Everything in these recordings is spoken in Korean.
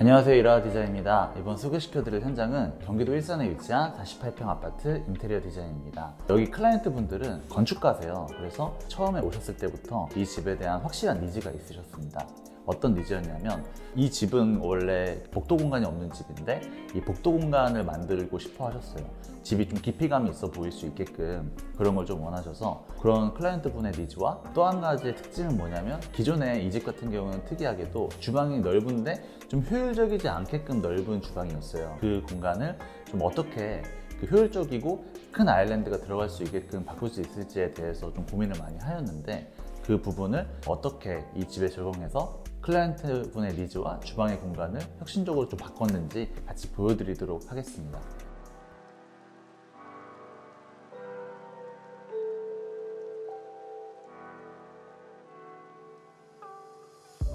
안녕하세요, 이라와 디자인입니다. 이번 소개시켜드릴 현장은 경기도 일산에 위치한 48평 아파트 인테리어 디자인입니다. 여기 클라이언트 분들은 건축가세요. 그래서 처음에 오셨을 때부터 이 집에 대한 확실한 니즈가 있으셨습니다. 어떤 니즈였냐면, 이 집은 원래 복도 공간이 없는 집인데 이 복도 공간을 만들고 싶어 하셨어요. 집이 좀 깊이감이 있어 보일 수 있게끔 그런 걸 좀 원하셔서, 그런 클라이언트 분의 니즈와 또 한 가지의 특징은 뭐냐면, 기존에 이 집 같은 경우는 특이하게도 주방이 넓은데 좀 효율적이지 않게끔 넓은 주방이었어요. 그 공간을 좀 어떻게 효율적이고 큰 아일랜드가 들어갈 수 있게끔 바꿀 수 있을지에 대해서 좀 고민을 많이 하였는데, 그 부분을 어떻게 이 집에 적용해서 클라이언트 분의 니즈와 주방의 공간을 혁신적으로 좀 바꿨는지 같이 보여드리도록 하겠습니다.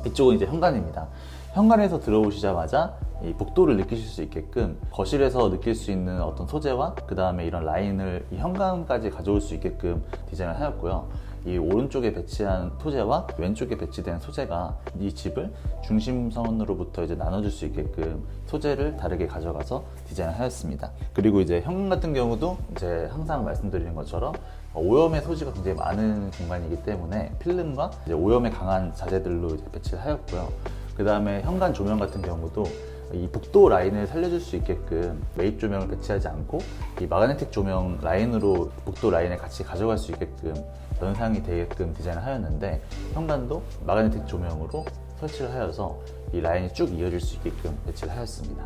이쪽은 이제 현관입니다. 현관에서 들어오시자마자 이 복도를 느끼실 수 있게끔 거실에서 느낄 수 있는 어떤 소재와 그 다음에 이런 라인을 이 현관까지 가져올 수 있게끔 디자인을 하였고요. 이 오른쪽에 배치한 소재와 왼쪽에 배치된 소재가 이 집을 중심선으로부터 이제 나눠줄 수 있게끔 소재를 다르게 가져가서 디자인을 하였습니다. 그리고 이제 현관 같은 경우도 이제 항상 말씀드리는 것처럼 오염의 소지가 굉장히 많은 공간이기 때문에 필름과 이제 오염에 강한 자재들로 이제 배치를 하였고요. 그 다음에 현관 조명 같은 경우도 이 복도 라인을 살려줄 수 있게끔 매입 조명을 배치하지 않고 이 마그네틱 조명 라인으로 복도 라인을 같이 가져갈 수 있게끔 연상이 되게끔 디자인을 하였는데, 현관도 마그네틱 조명으로 설치를 하여서 이 라인이 쭉 이어질 수 있게끔 배치를 하였습니다.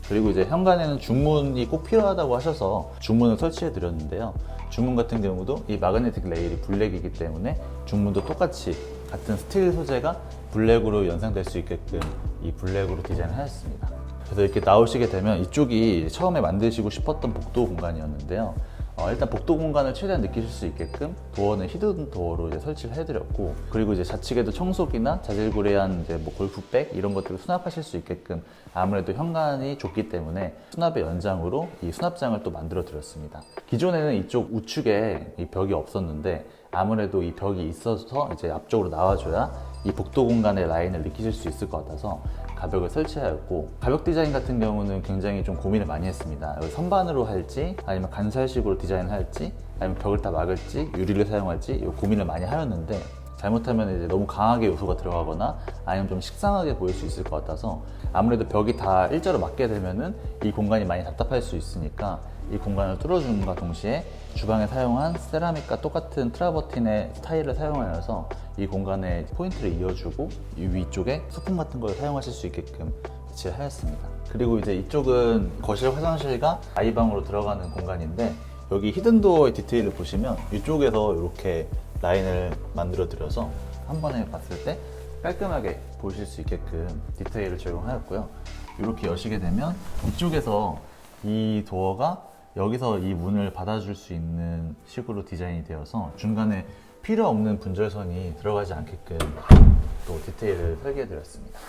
그리고 이제 현관에는 중문이 꼭 필요하다고 하셔서 중문을 설치해 드렸는데요. 중문 같은 경우도 이 마그네틱 레일이 블랙이기 때문에 중문도 똑같이 같은 스틸 소재가 블랙으로 연상될 수 있게끔 이 블랙으로 디자인을 하였습니다. 그래서 이렇게 나오시게 되면 이쪽이 처음에 만드시고 싶었던 복도 공간이었는데요. 일단 복도 공간을 최대한 느끼실 수 있게끔 도어는 히든 도어로 이제 설치를 해드렸고, 그리고 이제 좌측에도 청소기나 자질구레한 이제 뭐 골프백 이런 것들을 수납하실 수 있게끔 아무래도 현관이 좁기 때문에 수납의 연장으로 이 수납장을 또 만들어 드렸습니다. 기존에는 이쪽 우측에 이 벽이 없었는데 아무래도 이 벽이 있어서 이제 앞쪽으로 나와줘야 이 복도 공간의 라인을 느끼실 수 있을 것 같아서 가벽을 설치하였고, 가벽 디자인 같은 경우는 굉장히 좀 고민을 많이 했습니다. 선반으로 할지 아니면 간살식으로 디자인을 할지 아니면 벽을 다 막을지 유리를 사용할지 고민을 많이 하였는데, 잘못하면 이제 너무 강하게 요소가 들어가거나 아니면 좀 식상하게 보일 수 있을 것 같아서 아무래도 벽이 다 일자로 맞게 되면은 이 공간이 많이 답답할 수 있으니까 이 공간을 뚫어줌과 동시에 주방에 사용한 세라믹과 똑같은 트라버틴의 타일을 사용하여서 이 공간에 포인트를 이어주고 이 위쪽에 소품 같은 걸 사용하실 수 있게끔 배치를 하였습니다. 그리고 이제 이쪽은 거실 화장실과 아이방으로 들어가는 공간인데, 여기 히든도어의 디테일을 보시면 이쪽에서 이렇게 라인을 만들어 드려서 한 번에 봤을 때 깔끔하게 보실 수 있게끔 디테일을 적용하였고요. 이렇게 여시게 되면 이쪽에서 이 도어가 여기서 이 문을 받아줄 수 있는 식으로 디자인이 되어서 중간에 필요 없는 분절선이 들어가지 않게끔 또 디테일을 설계해 드렸습니다.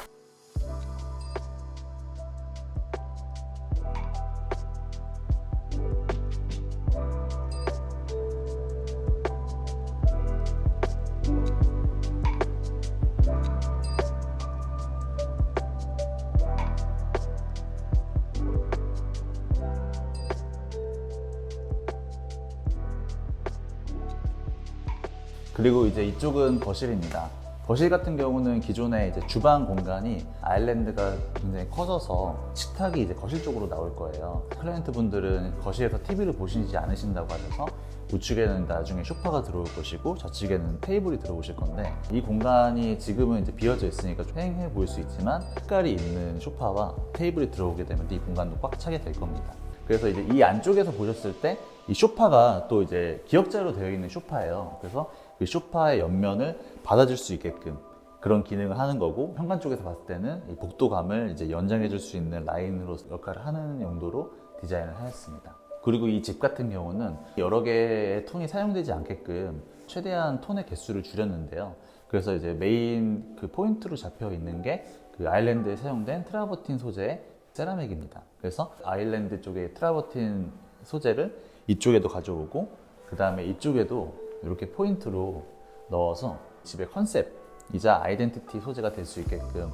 그리고 이제 이쪽은 거실입니다. 거실 같은 경우는 기존에 이제 주방 공간이 아일랜드가 굉장히 커져서 식탁이 이제 거실 쪽으로 나올 거예요. 클라이언트 분들은 거실에서 TV를 보시지 않으신다고 하셔서 우측에는 나중에 소파가 들어올 것이고 좌측에는 테이블이 들어오실 건데, 이 공간이 지금은 이제 비어져 있으니까 좀 휑해 보일 수 있지만 색깔이 있는 소파와 테이블이 들어오게 되면 이 공간도 꽉 차게 될 겁니다. 그래서 이제 이 안쪽에서 보셨을 때 이 소파가 또 이제 기역자로 되어 있는 소파예요. 그래서 그 소파의 옆면을 받아줄 수 있게끔 그런 기능을 하는 거고, 현관 쪽에서 봤을 때는 이 복도감을 이제 연장해 줄 수 있는 라인으로 역할을 하는 용도로 디자인을 하였습니다. 그리고 이 집 같은 경우는 여러 개의 톤이 사용되지 않게끔 최대한 톤의 개수를 줄였는데요. 그래서 이제 메인 그 포인트로 잡혀 있는 게 그 아일랜드에 사용된 트라버틴 소재의 세라믹입니다. 그래서 아일랜드 쪽에 트라버틴 소재를 이쪽에도 가져오고, 그 다음에 이쪽에도 이렇게 포인트로 넣어서 집의 컨셉, 이자 아이덴티티 소재가 될 수 있게끔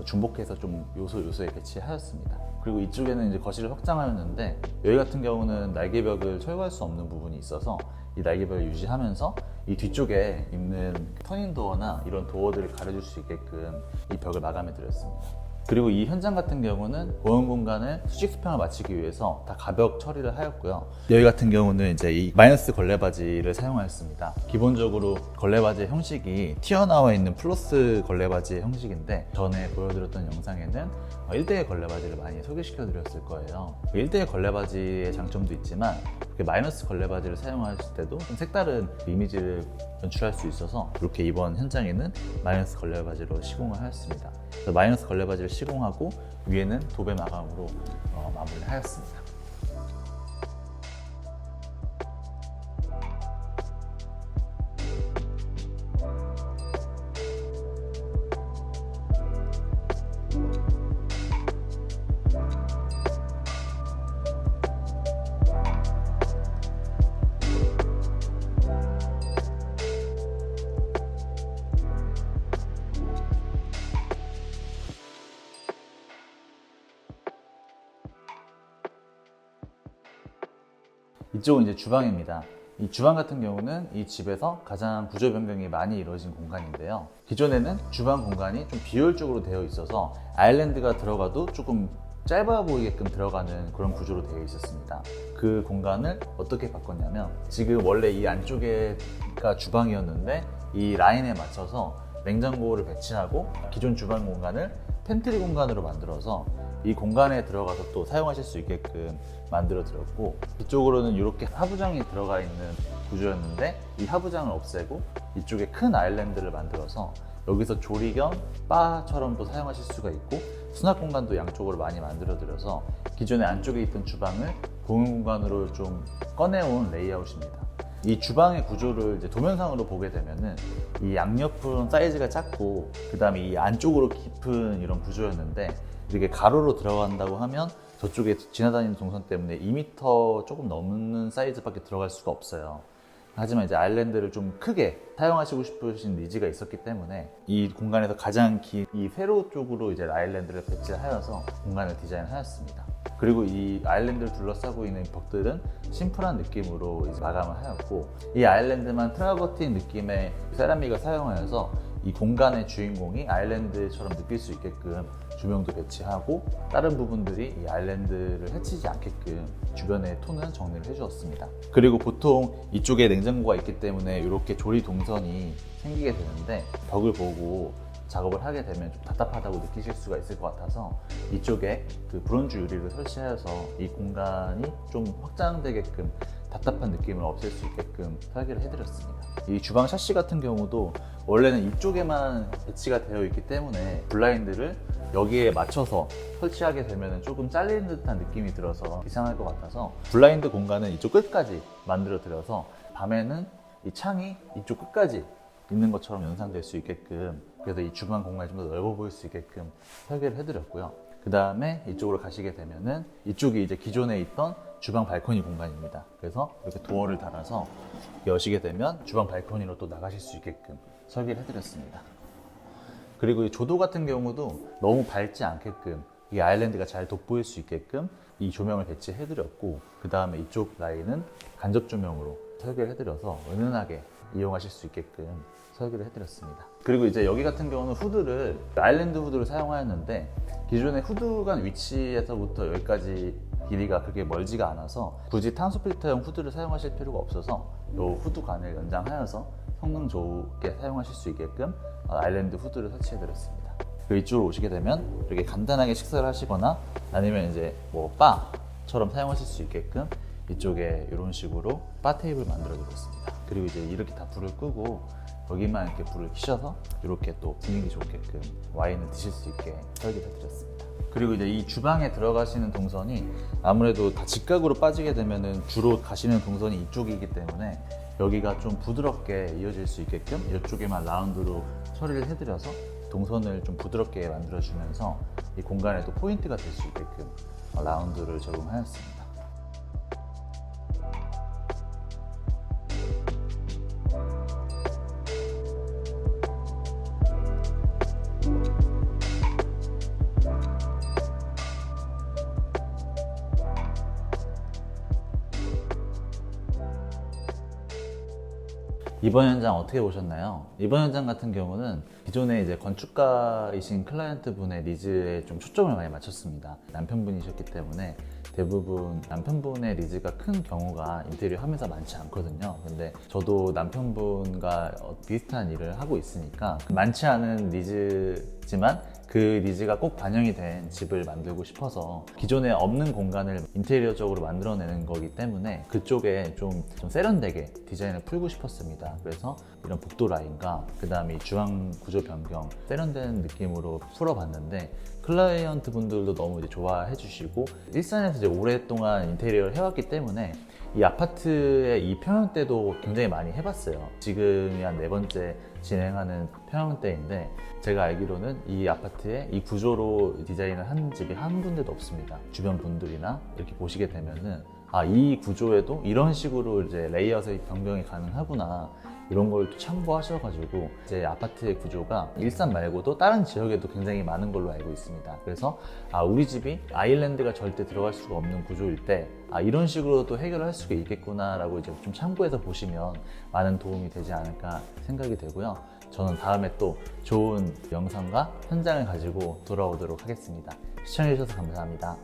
중복해서 좀 요소에 배치하였습니다. 그리고 이쪽에는 이제 거실을 확장하였는데, 여기 같은 경우는 날개벽을 철거할 수 없는 부분이 있어서 이 날개벽을 유지하면서 이 뒤쪽에 있는 터닝도어나 이런 도어들을 가려줄 수 있게끔 이 벽을 마감해 드렸습니다. 그리고 이 현장 같은 경우는 보온 공간을 수직 수평을 맞추기 위해서 다 가벽 처리를 하였고요. 여기 같은 경우는 이제 이 마이너스 걸레바지를 사용하였습니다. 기본적으로 걸레바지의 형식이 튀어나와 있는 플러스 걸레바지의 형식인데, 전에 보여드렸던 영상에는 1대1 걸레바지를 많이 소개시켜 드렸을 거예요. 1대1 걸레바지의 장점도 있지만 마이너스 걸레바지를 사용하실 때도 좀 색다른 이미지를 연출할 수 있어서 이렇게 이번 현장에는 마이너스 걸레바지로 시공을 하였습니다. 그래서 마이너스 걸레바지를 시공하고 위에는 도배 마감으로 마무리를 하였습니다. 이쪽은 이제 주방입니다. 이 주방 같은 경우는 이 집에서 가장 구조 변경이 많이 이루어진 공간인데요. 기존에는 주방 공간이 좀 비효율적으로 되어 있어서 아일랜드가 들어가도 조금 짧아 보이게끔 들어가는 그런 구조로 되어 있었습니다. 그 공간을 어떻게 바꿨냐면, 지금 원래 이 안쪽에가 주방이었는데 이 라인에 맞춰서 냉장고를 배치하고 기존 주방 공간을 팬트리 공간으로 만들어서 이 공간에 들어가서 또 사용하실 수 있게끔 만들어 드렸고, 이쪽으로는 이렇게 하부장이 들어가 있는 구조였는데 이 하부장을 없애고 이쪽에 큰 아일랜드를 만들어서 여기서 조리 겸 바처럼도 사용하실 수가 있고, 수납 공간도 양쪽으로 많이 만들어 드려서 기존에 안쪽에 있던 주방을 공용 공간으로 좀 꺼내온 레이아웃입니다. 이 주방의 구조를 이제 도면상으로 보게 되면은 이 양옆은 사이즈가 작고, 그 다음에 이 안쪽으로 깊은 이런 구조였는데, 이렇게 가로로 들어간다고 하면 저쪽에 지나다니는 동선 때문에 2m 조금 넘는 사이즈밖에 들어갈 수가 없어요. 하지만 이제 아일랜드를 좀 크게 사용하시고 싶으신 니즈가 있었기 때문에 이 공간에서 가장 긴 이 세로 쪽으로 이제 아일랜드를 배치하여서 공간을 디자인하였습니다. 그리고 이 아일랜드를 둘러싸고 있는 벽들은 심플한 느낌으로 이제 마감을 하였고, 이 아일랜드만 트라버틴 느낌의 세라믹을 사용하여서 이 공간의 주인공이 아일랜드처럼 느낄 수 있게끔 조명도 배치하고, 다른 부분들이 이 아일랜드를 해치지 않게끔 주변의 톤은 정리를 해주었습니다. 그리고 보통 이쪽에 냉장고가 있기 때문에 이렇게 조리 동선이 생기게 되는데, 벽을 보고 작업을 하게 되면 좀 답답하다고 느끼실 수가 있을 것 같아서 이쪽에 그 브론즈 유리를 설치하여서 이 공간이 좀 확장되게끔 답답한 느낌을 없앨 수 있게끔 설계를 해드렸습니다. 이 주방 샤시 같은 경우도 원래는 이쪽에만 배치가 되어 있기 때문에 블라인드를 여기에 맞춰서 설치하게 되면 조금 잘리는 듯한 느낌이 들어서 이상할 것 같아서 블라인드 공간은 이쪽 끝까지 만들어 드려서 밤에는 이 창이 이쪽 끝까지 있는 것처럼 연상될 수 있게끔, 그래서 이 주방 공간이 좀 더 넓어 보일 수 있게끔 설계를 해드렸고요. 그 다음에 이쪽으로 가시게 되면은 이쪽이 이제 기존에 있던 주방 발코니 공간입니다. 그래서 이렇게 도어를 달아서 여시게 되면 주방 발코니로 또 나가실 수 있게끔 설계를 해드렸습니다. 그리고 이 조도 같은 경우도 너무 밝지 않게끔 이 아일랜드가 잘 돋보일 수 있게끔 이 조명을 배치해드렸고, 그 다음에 이쪽 라인은 간접 조명으로 설계를 해드려서 은은하게 이용하실 수 있게끔 설계를 해드렸습니다. 그리고 이제 여기 같은 경우는 후드를 아일랜드 후드를 사용하였는데, 기존의 후드 간 위치에서부터 여기까지 길이가 그렇게 멀지가 않아서 굳이 탄소 필터형 후드를 사용하실 필요가 없어서 이 후드 간을 연장하여서 성능 좋게 사용하실 수 있게끔 아일랜드 후드를 설치해 드렸습니다. 그리고 이쪽으로 오시게 되면 이렇게 간단하게 식사를 하시거나 아니면 이제 뭐 바처럼 사용하실 수 있게끔 이쪽에 이런 식으로 바 테이블 만들어 드렸습니다. 그리고 이제 이렇게 다 불을 끄고 여기만 이렇게 불을 켜셔서 이렇게 또 분위기 좋게끔 와인을 드실 수 있게 설계를 해드렸습니다. 그리고 이제 이 주방에 들어가시는 동선이 아무래도 다 직각으로 빠지게 되면은 주로 가시는 동선이 이쪽이기 때문에 여기가 좀 부드럽게 이어질 수 있게끔 이쪽에만 라운드로 처리를 해드려서 동선을 좀 부드럽게 만들어주면서 이 공간에도 포인트가 될 수 있게끔 라운드를 적용하였습니다. 이번 현장 어떻게 보셨나요? 이번 현장 같은 경우는 기존에 이제 건축가이신 클라이언트 분의 니즈에 좀 초점을 많이 맞췄습니다. 남편분이셨기 때문에 대부분 남편분의 니즈가 큰 경우가 인테리어 하면서 많지 않거든요. 근데 저도 남편분과 비슷한 일을 하고 있으니까 많지 않은 니즈지만 그 니즈가 꼭 반영이 된 집을 만들고 싶어서 기존에 없는 공간을 인테리어적으로 만들어내는 거기 때문에 그쪽에 좀 세련되게 디자인을 풀고 싶었습니다. 그래서 이런 복도 라인과 그 다음에 주방 구조 변경, 세련된 느낌으로 풀어봤는데 클라이언트 분들도 너무 이제 좋아해 주시고 일산에서 이제 오랫동안 인테리어를 해왔기 때문에 이 아파트의 이 평형 때도 굉장히 많이 해봤어요. 지금이 한 4번째 진행하는 평형 때인데 제가 알기로는 이 아파트에 이 구조로 디자인을 한 집이 한 군데도 없습니다. 주변 분들이나 이렇게 보시게 되면은 이 구조에도 이런 식으로 이제 레이아웃의 변경이 가능하구나 이런 걸 또 참고하셔가지고 이제 아파트의 구조가 일산 말고도 다른 지역에도 굉장히 많은 걸로 알고 있습니다. 그래서 우리 집이 아일랜드가 절대 들어갈 수가 없는 구조일 때 이런 식으로도 해결을 할 수가 있겠구나 라고 이제 좀 참고해서 보시면 많은 도움이 되지 않을까 생각이 되고요. 저는 다음에 또 좋은 영상과 현장을 가지고 돌아오도록 하겠습니다. 시청해주셔서 감사합니다.